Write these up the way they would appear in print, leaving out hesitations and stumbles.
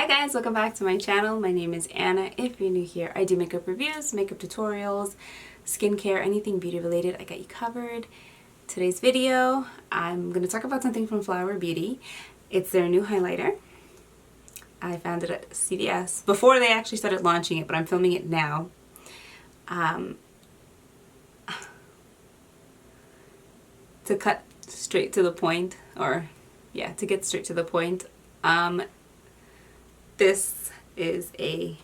Hi guys, welcome back to my channel. My name is Anna. If you're new here, I do makeup reviews, makeup tutorials, skincare, anything beauty related, I got you covered. Today's video, I'm going to talk about something from FlowerBeauty. It's their new highlighter. I found it at CVS before they actually started launching it, but I'm filming it now. To cut straight to the point, or yeah, to get straight to the point, this is a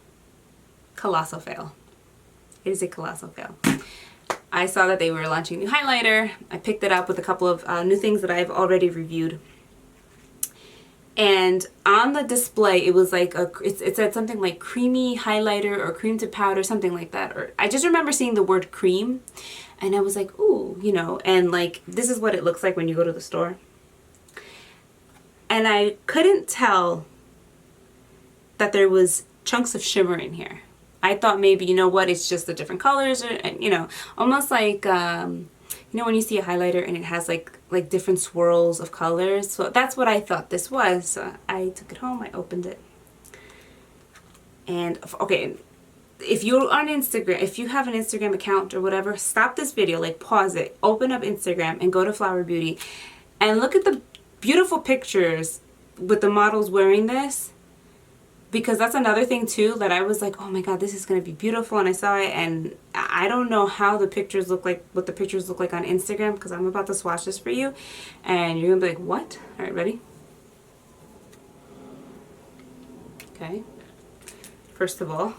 colossal fail. It is a colossal fail. I saw that they were launching a new highlighter. I picked it up with a couple of new things that I've already reviewed. And on the display, it was like it said something like creamy highlighter or cream to powder, something like that. Or I just remember seeing the word cream, and I was like, ooh, you know. And like, this is what it looks like when you go to the store. And I couldn't tell that there was chunks of shimmer in here. I thought maybe, you know what, it's just the different colors, or, you know, almost like you know when you see a highlighter and it has like different swirls of colors. So that's what I thought this was. So I took it home, I opened it. And okay, if you're on Instagram, if you have an Instagram account or whatever, stop this video, like pause it, open up Instagram and go to FlowerBeauty and look at the beautiful pictures with the models wearing this. Because that's another thing too, that I was like, oh my god, this is going to be beautiful. And I saw it, and I don't know how the pictures look like, what the pictures look like on Instagram, because I'm about to swatch this for you. And you're going to be like, what? Alright, ready? Okay. First of all,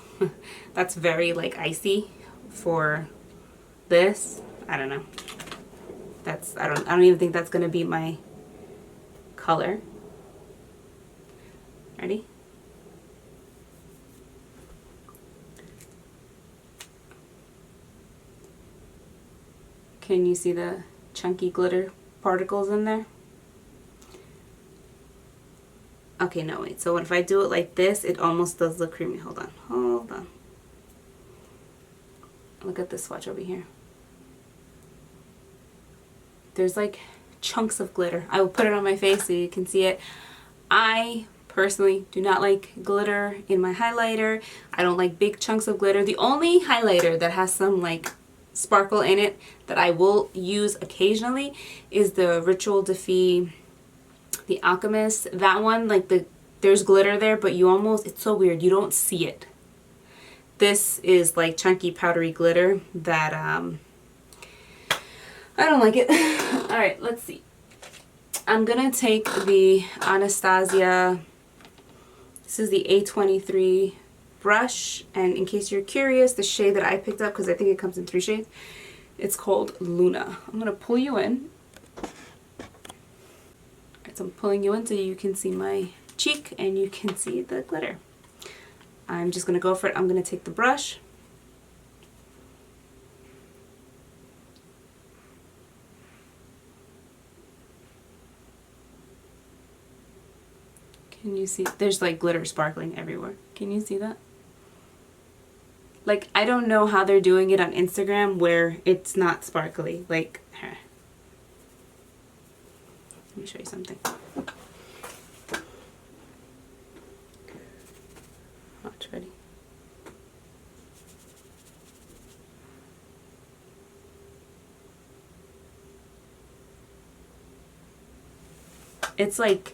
that's very like icy for this. I don't know. That's, I don't even think that's going to be my color. Ready? Can you see the chunky glitter particles in there? Okay, no, wait. So if I do it like this, it almost does look creamy. Hold on. Hold on. Look at this swatch over here. There's like chunks of glitter. I will put it on my face so you can see it. I personally do not like glitter in my highlighter. I don't like big chunks of glitter. The only highlighter that has some like sparkle in it that I will use occasionally is the Ritual Defy, the Alchemist. That one, like there's glitter there, but you almost, it's so weird, you don't see it. This is like chunky powdery glitter that I don't like it. Alright, let's see. I'm gonna take the Anastasia, this is the A23 brush, and in case you're curious, the shade that I picked up, because I think it comes in 3 shades, it's called Luna. I'm going to pull you in. Alright, so I'm pulling you in so you can see my cheek and you can see the glitter. I'm just going to go for it. I'm going to take the brush. Can you see? There's like glitter sparkling everywhere. Can you see that? Like, I don't know how they're doing it on Instagram where it's not sparkly. Like, let me show you something. Watch, ready? It's like,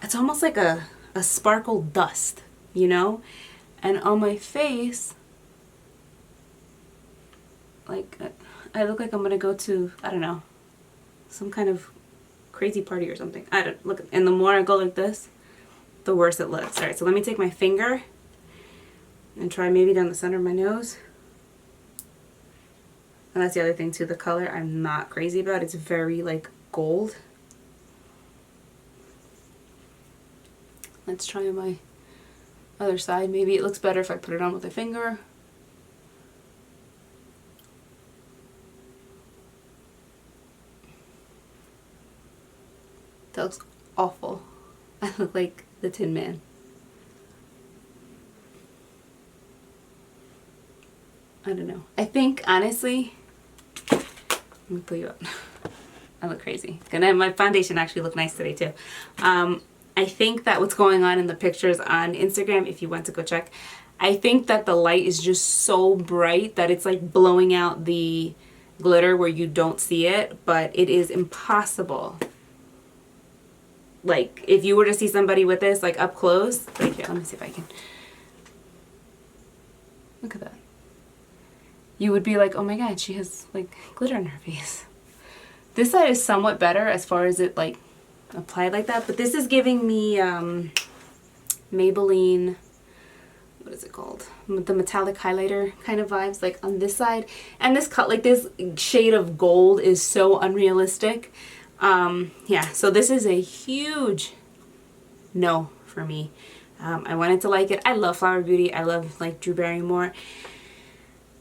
it's almost like a sparkle dust, you know? And on my face, like, I look like I'm gonna go to, I don't know, some kind of crazy party or something. I don't, look, and the more I go like this, the worse it looks. Alright, so let me take my finger and try maybe down the center of my nose. And that's the other thing too, the color I'm not crazy about. It's very like gold. Let's try my other side. Maybe it looks better if I put it on with a finger. That looks awful. I look like the Tin Man. I don't know. I think honestly, let me pull you up. I look crazy. My foundation actually looked nice today too. I think that what's going on in the pictures on Instagram, if you went to go check, I think that the light is just so bright that it's like blowing out the glitter where you don't see it, but it is impossible. Like, if you were to see somebody with this, like, up close, like, here, let me see if I can. Look at that. You would be like, oh my god, she has, like, glitter on her face. This side is somewhat better as far as it, like, applied like that, but this is giving me Maybelline, what is it called? The metallic highlighter kind of vibes, like, on this side. And this cut, like, this shade of gold is so unrealistic. Yeah, so this is a huge no for me. I wanted to like it. I love FlowerBeauty. I love, like, Drew Barrymore.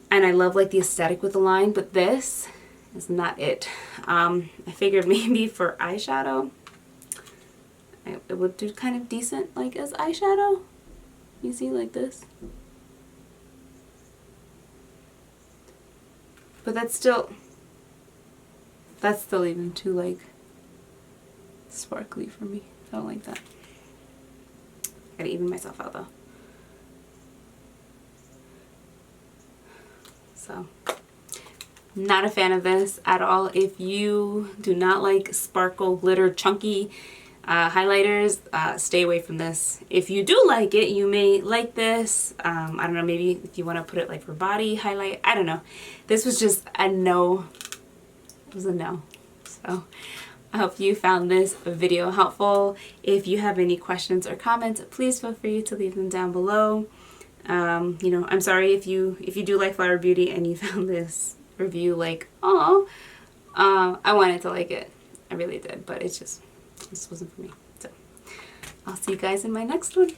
And I love, like, the aesthetic with the line, but this is not it. I figured maybe for eyeshadow, it would do kind of decent, like, as eyeshadow. You see, like this. But that's still even too, like, sparkly for me. I don't like that. Gotta even myself out though. So, not a fan of this at all. If you do not like sparkle, glitter, chunky highlighters, stay away from this. If you do like it, you may like this. I don't know, maybe if you want to put it like for body highlight, I don't know. This was just a no. It was a no. So I hope you found this video helpful. If you have any questions or comments, please feel free to leave them down below. You know, I'm sorry if you do like FlowerBeauty and you found this review like, oh, I wanted to like it. I really did, but it's just, this wasn't for me. So I'll see you guys in my next one.